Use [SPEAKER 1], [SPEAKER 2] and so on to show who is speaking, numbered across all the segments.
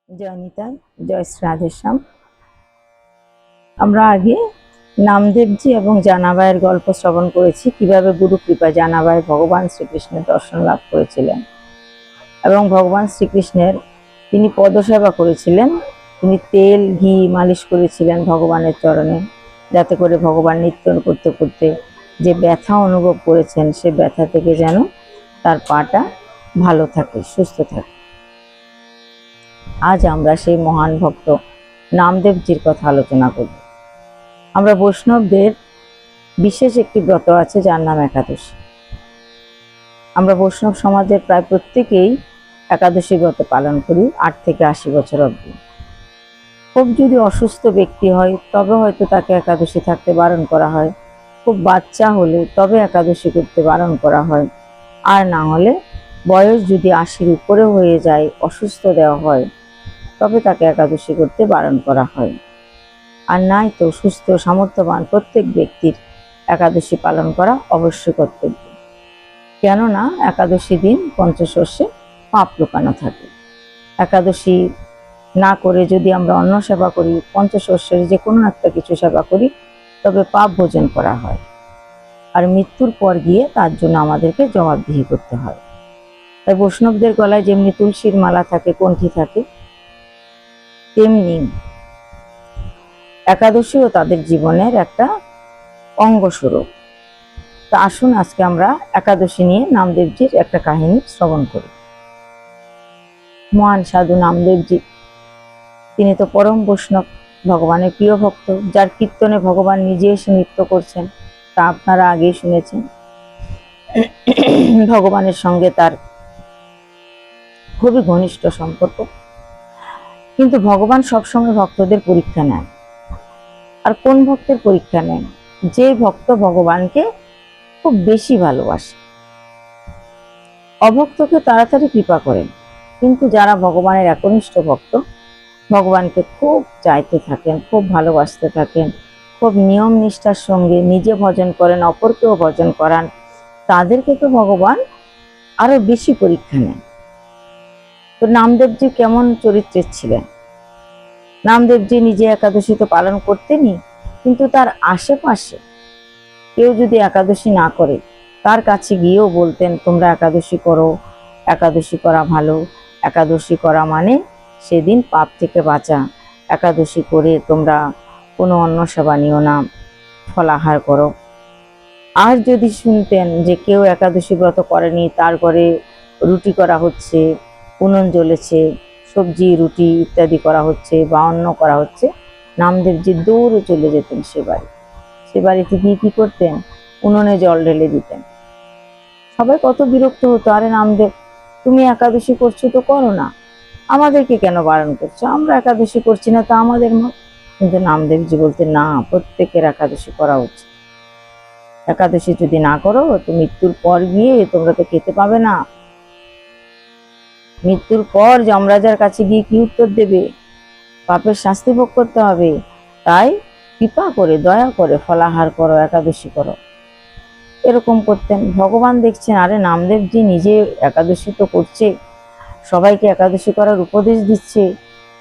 [SPEAKER 1] জয় নিতাই, জয় শ্রী রাধেশ্যাম। আমরা আগে নামদেবজি এবং জানাবাইয়ের গল্প শ্রবণ করেছি, কিভাবে গুরু কৃপায় জানাবাই ভগবান শ্রীকৃষ্ণের দর্শন লাভ করেছিলেন এবং ভগবান শ্রীকৃষ্ণের তিনি পদসেবা করেছিলেন। তিনি তেল ঘি মালিশ করেছিলেন ভগবানের চরণে, যাতে করে ভগবান নিত্য করতে করতে যে ব্যথা অনুভব করেছেন সে ব্যথা থেকে যেন তার পাটা ভালো থাকে, সুস্থ থাকে। আজ আমরা সেই মহান ভক্ত নামদেবজির কথা আলোচনা করব। আমরা বৈষ্ণবদের বিশেষ একটি ব্রত আছে যার নাম একাদশী। আমরা বৈষ্ণব সমাজের প্রায় প্রত্যেকেই একাদশী ব্রত পালন করি 8 থেকে 80 বছর অবধি। খুব যদি অসুস্থ ব্যক্তি হয় তবে হয়তো তাকে একাদশী থাকতে বারণ করা হয়, খুব বাচ্চা হলে তবে একাদশী করতে বারণ করা হয়, আর না হলে বয়স যদি 80-র উপরে হয়ে যায়, অসুস্থ দেওয়া হয়, তবে তাকে একাদশী করতে বারণ করা হয়। আর নাই তো সুস্থ সামর্থ্যবান প্রত্যেক ব্যক্তির একাদশী পালন করা অবশ্যই কর্তব্য। কেননা একাদশী দিন পঞ্চশস্যে পাপ লুকানো থাকে। একাদশী না করে যদি আমরা অন্ন সেবা করি, পঞ্চশস্যের যে কোনো একটা কিছু সেবা করি, তবে পাপ ভোজন করা হয়, আর মৃত্যুর পর গিয়ে তার জন্য আমাদেরকে জবাবদিহি করতে হয়। তাই বৈষ্ণবদের গলায় যেমনি তুলসীর মালা থাকে, কণ্ঠী থাকে, তেমনি একাদশীও তাদের জীবনের একটা অঙ্গস্বরূপ। তা আসুন আজকে আমরা একাদশী নিয়ে নামদেবজির একটা কাহিনী শ্রবণ করি। মহান সাধু নামদেবজি, তিনি তো পরম বৈষ্ণব, ভগবানের প্রিয় ভক্ত, যার কীর্তনে ভগবান নিজে এসে নৃত্য করছেন, তা আপনারা আগেই শুনেছেন। ভগবানের সঙ্গে তার খুবই ঘনিষ্ঠ সম্পর্ক। কিন্তু ভগবান সবসময় ভক্তদের পরীক্ষা নেন। আর কোন ভক্তের পরীক্ষা নেন? যে ভক্ত ভগবানকে খুব বেশি ভালোবাসে। অভক্তকে তাড়াতাড়ি কৃপা করেন, কিন্তু যারা ভগবানের একনিষ্ঠ ভক্ত, ভগবানকে খুব চাইতে থাকেন, খুব ভালোবাসতে থাকেন, খুব নিয়ম নিষ্ঠার সঙ্গে নিজে ভজন করেন, অপরকেও ভজন করান, তাদেরকে তো ভগবান আরো বেশি পরীক্ষা নেন। তো নামদেবজি কেমন চরিত্রের ছিলেন? নামদেবজি নিজে একাদশী তো পালন করতেনই, কিন্তু তার আশেপাশে কেউ যদি একাদশী না করে, তার কাছে গিয়েও বলতেন, তোমরা একাদশী করো, একাদশী করা ভালো, একাদশী করা মানে সেদিন পাপ থেকে বাঁচা, একাদশী করে তোমরা কোনো অন্ন সেবা নিও না, ফলাহার করো। আর যদি শুনতেন যে কেউ একাদশী ব্রত করেনি, তার ঘরে রুটি করা হচ্ছে, উনুন জ্বলেছে, সবজি রুটি ইত্যাদি করা হচ্ছে বা অন্ন করা হচ্ছে, নামদেবজি দৌড়ে চলে যেতেন সে বাড়িতে গিয়ে কি করতেন? উনুনে জল ঢেলে দিতেন। সবাই কত বিরক্ত হতো, আরে নামদেব, তুমি একাদশী করছো তো করো না, আমাদেরকে কেন বারণ করছো? আমরা একাদশী করছি না, তা আমাদের মত। কিন্তু নামদেবজি বলতেন, না, প্রত্যেকের একাদশী করা উচিত। একাদশী যদি না করো তো মৃত্যুর পর গিয়ে তোমরা তো খেতে পাবে না। মৃত্যুর পর যমরাজার কাছে গিয়ে কি উত্তর দেবে? পাপের শাস্তি ভোগ করতে হবে। তাই কৃপা করে, দয়া করে ফলাহার করো, একাদশী করো। এরকম করতেন। ভগবান দেখছেন, আরে নামদেবজি নিজে একাদশী তো করছে, সবাইকে একাদশী করার উপদেশ দিচ্ছে,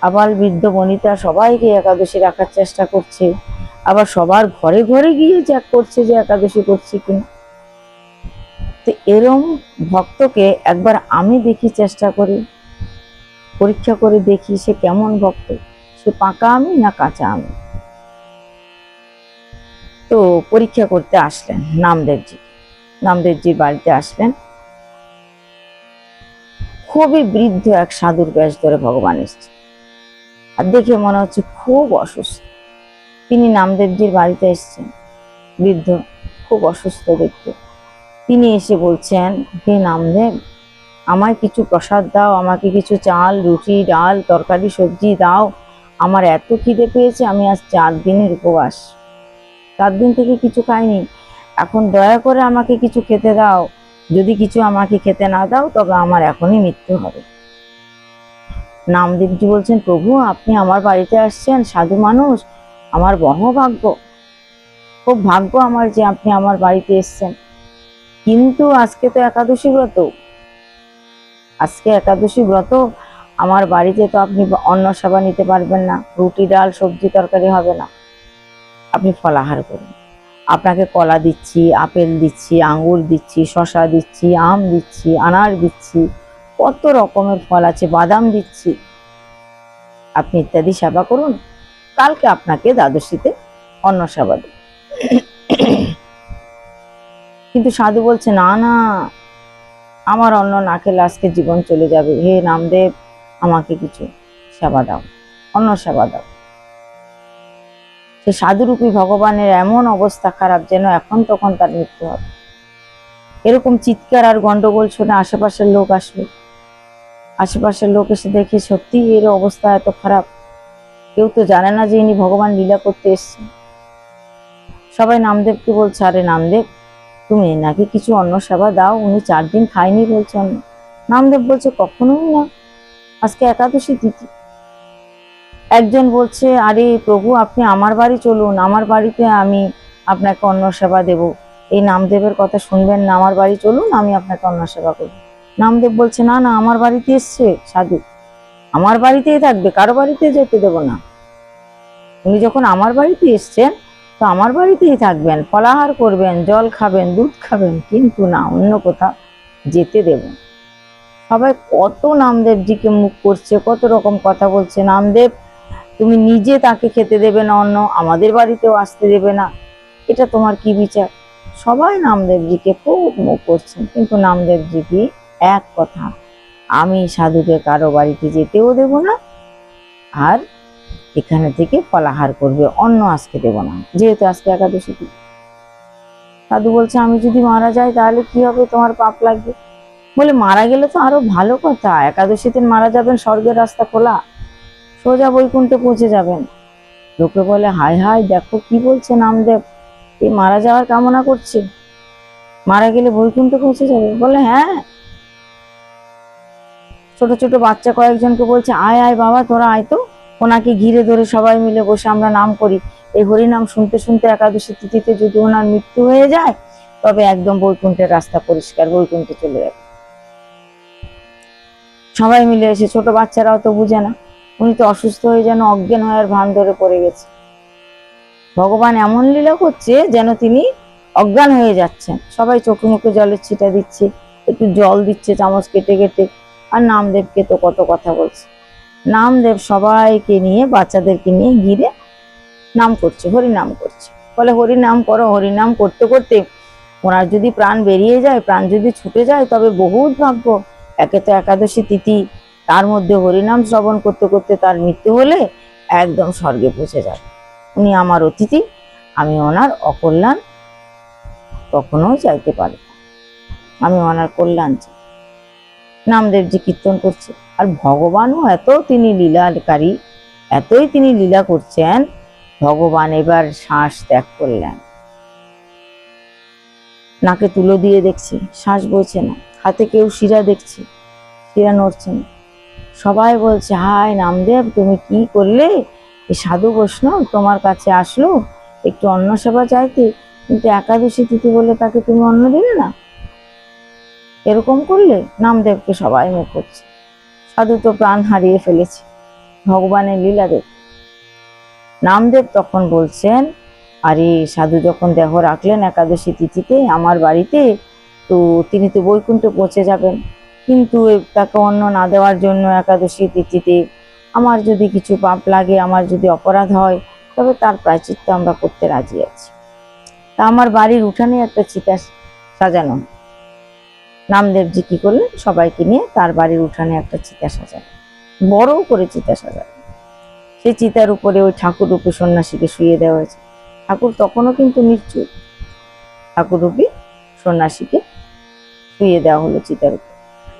[SPEAKER 1] আবার বৃদ্ধ বনিতা সবাইকে একাদশী রাখার চেষ্টা করছে, আবার সবার ঘরে ঘরে গিয়ে চেক করছে যে একাদশী করছে কিনা। তো এরম ভক্তকে একবার আমি দেখি, চেষ্টা করি, পরীক্ষা করে দেখি সে কেমন ভক্ত, সে পাকা আমি না কাঁচা আমি। তো পরীক্ষা করতে আসলেন নামদেবজির বাড়িতে আসলেন। খুবই বৃদ্ধ এক সাধুর বেশ ধরে ভগবান এসছে, আর দেখে মনে হচ্ছে খুব অসুস্থ। তিনি নামদেবজির বাড়িতে এসছেন, বৃদ্ধ খুব অসুস্থ দেখতে। তিনি এসে বলছেন, হে নামদেব, আমায় কিছু প্রসাদ দাও, আমাকে কিছু চাল, রুটি, ডাল, তরকারি, সবজি দাও, আমার এত খিদে পেয়েছে, আমি আজ 4 দিনের উপবাস, 4 দিন থেকে কিছু খাইনি, এখন দয়া করে আমাকে কিছু খেতে দাও, যদি কিছু আমাকে খেতে না দাও তবে আমার এখনই মৃত্যু হবে। নামদেবজি বলছেন, প্রভু, আপনি আমার বাড়িতে আসছেন, সাধু মানুষ, আমার মহাভাগ্য, খুব ভাগ্য আমার যে আপনি আমার বাড়িতে এসছেন, কিন্তু আজকে তো একাদশী ব্রত, আজকে একাদশী ব্রত, আমার বাড়িতে তো আপনি অন্ন সেবা নিতে পারবেন না, রুটি ডাল সবজি তরকারি হবে না, আপনি ফলাহার করুন। আপনাকে কলা দিচ্ছি, আপেল দিচ্ছি, আঙ্গুর দিচ্ছি, শশা দিচ্ছি, আম দিচ্ছি, আনার দিচ্ছি, কত রকমের ফল আছে, বাদাম দিচ্ছি, আপনি ইত্যাদি সেবা করুন, কালকে আপনাকে দ্বাদশীতে অন্ন সেবা দেব। কিন্তু সাধু বলছে, না না, আমার অন্ন না খেলে আজকে জীবন চলে যাবে, হে নামদেব আমাকে কিছু সেবা দাও, অন্ন সেবা দাও। সে সাধুরূপী ভগবানের এমন অবস্থা খারাপ যেন এখন তখন তার মৃত্যু হবে। এরকম চিৎকার আর গন্ডগোল শুনে আশেপাশের লোক আসলো। আশেপাশের লোক এসে দেখে সত্যি এর অবস্থা এত খারাপ, কেউ তো জানে না যে ইনি ভগবান লীলা করতে এসছেন। সবাই নামদেবকে বলছে, আরে নামদেব তুমি নাকি কিছু অন্ন সেবা দাও, উনি 4 দিন খায়নি বলছে অন্ন। নামদেব বলছে, কখনোই না, আজকে একাদশী তিথি। একজন বলছে, আরে প্রভু আপনি আমার বাড়ি চলুন, আমার বাড়িতে আমি আপনাকে অন্ন সেবা দেব, এই নামদেবের কথা শুনবেন না, আমার বাড়ি চলুন, আমি আপনাকে অন্ন সেবা করব। নামদেব বলছে, না না, আমার বাড়িতে এসছে সাধু, আমার বাড়িতেই থাকবে, কারো বাড়িতে যেতে দেব না। উনি যখন আমার বাড়িতে এসছেন তো আমার বাড়িতেই থাকবেন, ফলাহার করবেন, জল খাবেন, দুধ খাবেন, কিন্তু না অন্য কোথাও যেতে দেব না। সবাই কত নামদেবজিকে মুখ করছে, কত রকম কথা বলছে, নামদেব তুমি নিজে তাকে খেতে দেবে না অন্ন, আমাদের বাড়িতেও আসতে দেবে না, এটা তোমার কি বিচার? সবাই নামদেবজিকে খুব মুখ করছেন, কিন্তু নামদেবজি কি এক কথা, আমি সাধুকে কারো বাড়িতে যেতেও দেব না, আর এখানে থেকে ফলাহার করবে, অন্ন আজকে দেব না, যেহেতু আজকে একাদশী তিথি। সাধু বলছে, আমি যদি মারা যাই তাহলে কি হবে, তোমার পাপ লাগবে। বলে, মারা গেলে তো আরো ভালো কথা, একাদশীতে মারা যাবেন, স্বর্গের রাস্তা খোলা, সোজা বৈকুণ্ঠে পৌঁছে যাবেন। লোকে বলে, হায় হায় দেখো কি বলছে নামদেব, এই মারা যাওয়ার কামনা করছে, মারা গেলে বৈকুণ্ঠে পৌঁছে যাবে। বলে, হ্যাঁ। ছোট ছোট বাচ্চা কয়েকজনকে বলছে, আয় আয় বাবা তোরা আয় তো, ওনাকে ঘিরে ধরে সবাই মিলে বসে আমরা নাম করি, এই হরিনাম শুনতে শুনতে একাদশী তিথিতে যদি ওনার মৃত্যু হয়ে যায় তবে একদম বৈকুণ্ঠের রাস্তা পরিষ্কার, বৈকুণ্ঠে চলে যাবে। সবাই মিলে এসে, ছোট বাচ্চারাও তো বুঝে না, উনি তো অসুস্থ হয়ে যেন অজ্ঞান হয়ে ভান ধরে পড়ে গেছে, ভগবান এমন লীলা করছে যেন তিনি অজ্ঞান হয়ে যাচ্ছেন। সবাই চোখে মুখে জলের ছিটা দিচ্ছে, একটু জল দিচ্ছে চামচ কেটে কেটে, আর নামদেবকে তো কত কথা বলছে। নামদেব সবাইকে নিয়ে, বাচ্চাদেরকে নিয়ে ঘিরে নাম করছে, হরিনাম করছে। বলে, হরিনাম করো, হরিনাম করতে করতে ওনার যদি প্রাণ বেরিয়ে যায়, প্রাণ যদি ছুটে যায় তবে বহুত ভাগ্য। একে তো একাদশী তিথি, তার মধ্যে হরিনাম শ্রবণ করতে করতে তার মৃত্যু হলে একদম স্বর্গে পৌঁছে যাবে। উনি আমার অতিথি, আমি ওনার অকল্যাণ কখনো চাইতে পারি না, আমি ওনার কল্যাণ চাই। নামদেবজি কীর্তন করছে, আর ভগবানও এত তিনি লীলাকারী, এতই তিনি লীলা করছেন, ভগবান এবার শ্বাস ত্যাগ করলেন। নাকে তুলো দিয়ে দেখছে, শ্বাস বইছে না, হাতে কেউ শিরা দেখছে, শিরা নড়ছে না। সবাই বলছে, হায় নামদেব তুমি কি করলে, এই সাধু বৈষ্ণব তোমার কাছে আসলো একটু অন্ন সেবা চাইতে, কিন্তু একাদশী তিথি বলে তাকে তুমি অন্ন দিলে না, এরকম করলে। নামদেবকে সবাই মুখ করছে, সাধু তো প্রাণ হারিয়ে ফেলেছে ভগবানের লীলা দেখ। নামদেব তখন বলছেন, আরে সাধু যখন দেহ রাখলেন একাদশী তিথিতে আমার বাড়িতে, তো তিনি তো বৈকুণ্ঠে পৌঁছে যাবেন, কিন্তু তাকে অন্ন না দেওয়ার জন্য একাদশী তিথিতে আমার যদি কিছু পাপ লাগে, আমার যদি অপরাধ হয়, তবে তার প্রায়শ্চিত্ত আমরা করতে রাজি আছি। তা আমার বাড়ির উঠানে একটা চিতা সাজানো। নামদেবজি কি করলেন, সবাইকে নিয়ে তার বাড়ির উঠানে একটা চিতা সাজানো, বড় করে চিতা সাজানো। সেই চিতার উপরে ওই ঠাকুর রূপী সন্ন্যাসীকে শুয়ে দেওয়া হয়েছে। ঠাকুর তখনও কিন্তু নিশ্চুপ, ঠাকুর রূপী সন্ন্যাসীকে শুয়ে দেওয়া হলো চিতার উপর।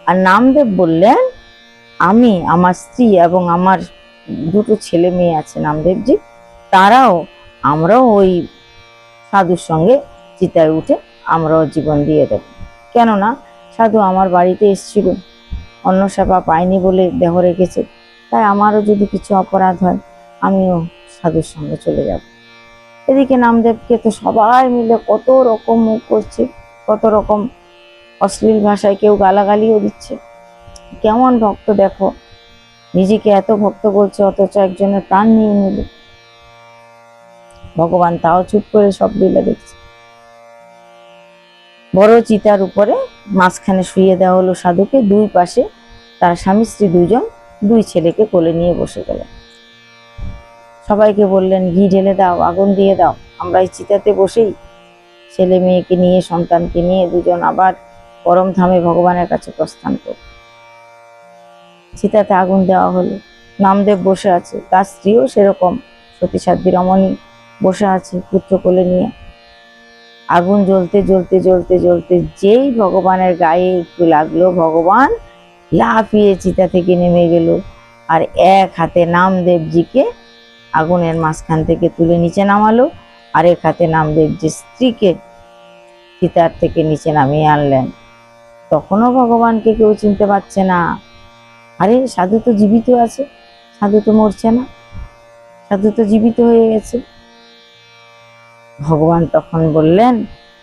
[SPEAKER 1] আর নামদেব বললেন, আমি, আমার স্ত্রী এবং আমার 2 ছেলে মেয়ে আছে নামদেবজি, তারাও, আমরাও ওই সাধুর সঙ্গে চিতায় উঠে আমরাও জীবন দিয়ে দেব। কেননা সাধু আমার বাড়িতে এসেছিল, অন্ন সেবা পাইনি বলে দেহ রেখেছে, তাই আমারও যদি কিছু অপরাধ হয় আমিও সাধুর সঙ্গে চলে যাব। এদিকে নামদেবকে তো সবাই মিলে কত রকম মুখ করছে, কত রকম অশ্লীল ভাষায় কেউ গালাগালিও দিচ্ছে। কেমন ভক্ত দেখো, নিজেকে এত ভক্ত বলছে, অথচ একজনের প্রাণ নিয়ে নিল। ভগবান তাও চুপ করে সব লীলা দেখছে। বড় চিতার উপরে মাঝখানে শুইয়ে দেওয়া হলো সাধুকে, দুই পাশে তার স্বামী স্ত্রী দুজন, দুই ছেলেকে কোলে নিয়ে বসে গেলেন। সবাইকে বললেন, ঘি ঢেলে দাও, আগুন দিয়ে দাও, আমরা এই চিতাতে বসেই ছেলে মেয়েকে নিয়ে, সন্তানকে নিয়ে দুজন আবার পরম ধামে ভগবানের কাছে প্রস্থান করব। চিতাতে আগুন দেওয়া হলো। নামদেব বসে আছে, তার স্ত্রীও সেরকম সতীসাধ্বী রমণী বসে আছে পুত্র কোলে নিয়ে। আগুন জ্বলতে জ্বলতে জ্বলতে জ্বলতে যেই ভগবানের গায়ে একটু লাগলো, ভগবান লাফিয়ে চিতা থেকে নেমে গেল, আর এক হাতে নামদেবজিকে আগুনের মাঝখান থেকে তুলে নিচে নামালো, আর এক হাতে নামদেবজি স্ত্রীকে চিতার থেকে নিচে নামিয়ে আনলেন। তখনও ভগবানকে কেউ চিনতে পারছে না। আরে সাধু তো জীবিত আছে, সাধু তো মরছে না, সাধু তো জীবিত হয়ে গেছে। ভগবান তখন বললেন,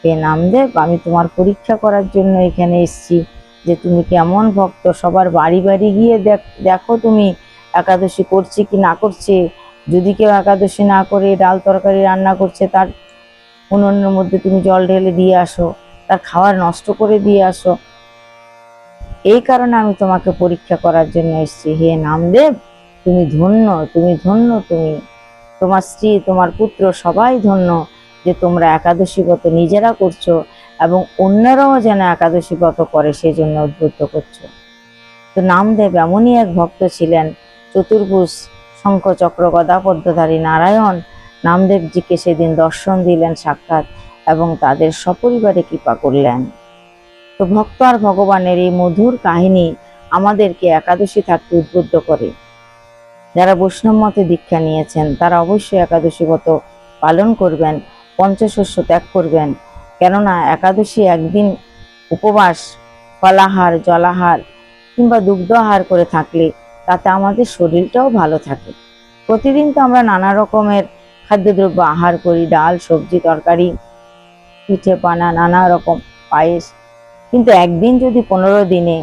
[SPEAKER 1] হে নামদেব, আমি তোমার পরীক্ষা করার জন্য এখানে এসেছি, যে তুমি কেমন ভক্ত। সবার বাড়ি বাড়ি গিয়ে দেখো তুমি একাদশী করছে কি না করছে। যদি কেউ একাদশী না করে ডাল তরকারি রান্না করছে, তার উনুনের মধ্যে তুমি জল ঢেলে দিয়ে আসো, তার খাবার নষ্ট করে দিয়ে আসো। এই কারণে আমি তোমাকে পরীক্ষা করার জন্য এসেছি। হে নামদেব, তুমি ধন্য, তুমি ধন্য, তুমি, তোমার স্ত্রী, তোমার পুত্র সবাই ধন্য যে তোমরা একাদশী ব্রত নিজেরা করছো এবং অন্যরাও যেন একাদশী ব্রত করে সেই জন্য উদ্বুদ্ধ করছো। তো নামদেব এমনই এক ভক্ত ছিলেন, চতুর্ভুজ শঙ্খ চক্র গদা পদ্মধারী নারায়ণ নামদেবজিকে সেদিন দর্শন দিলেন সাক্ষাৎ এবং তাদের সপরিবারে কৃপা করলেন। তো ভক্ত আর ভগবানের এই মধুর কাহিনী আমাদেরকে একাদশী থাকতে উদ্বুদ্ধ করে। যারা বৈষ্ণব মতে দীক্ষা নিয়েছেন তারা অবশ্যই একাদশী ব্রত পালন করবেন, পঞ্চশস্য ত্যাগ করবেন। কেননা একাদশী একদিন উপবাস, ফলাহার, জলাহার কিংবা দুগ্ধ আহার করে থাকলে তাতে আমাদের শরীরটাও ভালো থাকে। প্রতিদিন তো আমরা নানা রকমের খাদ্যদ্রব্য আহার করি, ডাল, সবজি, তরকারি, পিঠে, পানা, নানা রকম পায়েস, কিন্তু একদিন যদি 15 দিনে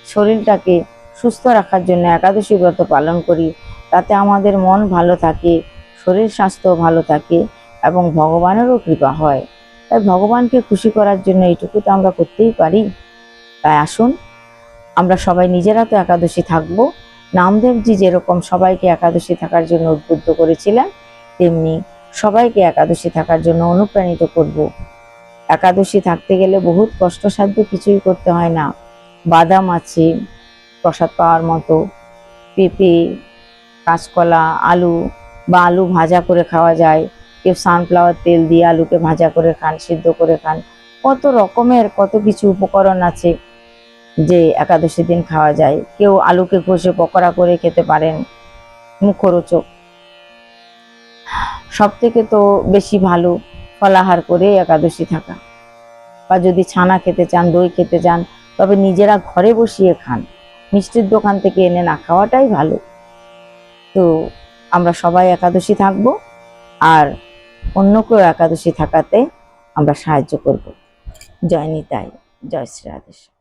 [SPEAKER 1] শরীরটাকে সুস্থ রাখার জন্য একাদশী ব্রত পালন করি, তাতে আমাদের মন ভালো থাকে, শরীর স্বাস্থ্য ভালো থাকে এবং ভগবানেরও কৃপা হয়। তাই ভগবানকে খুশি করার জন্য এইটুকু তো আমরা করতেই পারি। তাই আসুন আমরা সবাই নিজেরা তো একাদশী থাকবো। নামদেবজি যেরকম সবাইকে একাদশী থাকার জন্য উদ্বুদ্ধ করেছিলেন, তেমনি সবাইকে একাদশী থাকার জন্য অনুপ্রাণিত করব। একাদশী থাকতে গেলে বহুত কষ্টসাধ্য কিছুই করতে হয় না। বাদাম আছে প্রসাদ পাওয়ার মতো, পেঁপে, কাঁচকলা, আলু বা আলু ভাজা করে খাওয়া যায়। কেউ সানফ্লাওয়ার তেল দিয়ে আলুকে ভাজা করে খান, সিদ্ধ করে খান। কত রকমের কত কিছু উপকরণ আছে যে একাদশী দিন খাওয়া যায়। কেউ আলুকে ঘষে পকোড়া করে খেতে পারেন, মুখরোচক। সব থেকে তো বেশি ভালো ফলাহার করে একাদশী থাকা। বা যদি ছানা খেতে চান, দই খেতে চান, তবে নিজেরা ঘরে বসিয়ে খান, মিষ্টির দোকান থেকে এনে না খাওয়াটাই ভালো। তো আমরা সবাই একাদশী থাকব আর অন্যকেও একাদশী থাকাতে আমরা সাহায্য করব। জয় নিতাই, জয় শ্রী রাধেশ্যাম।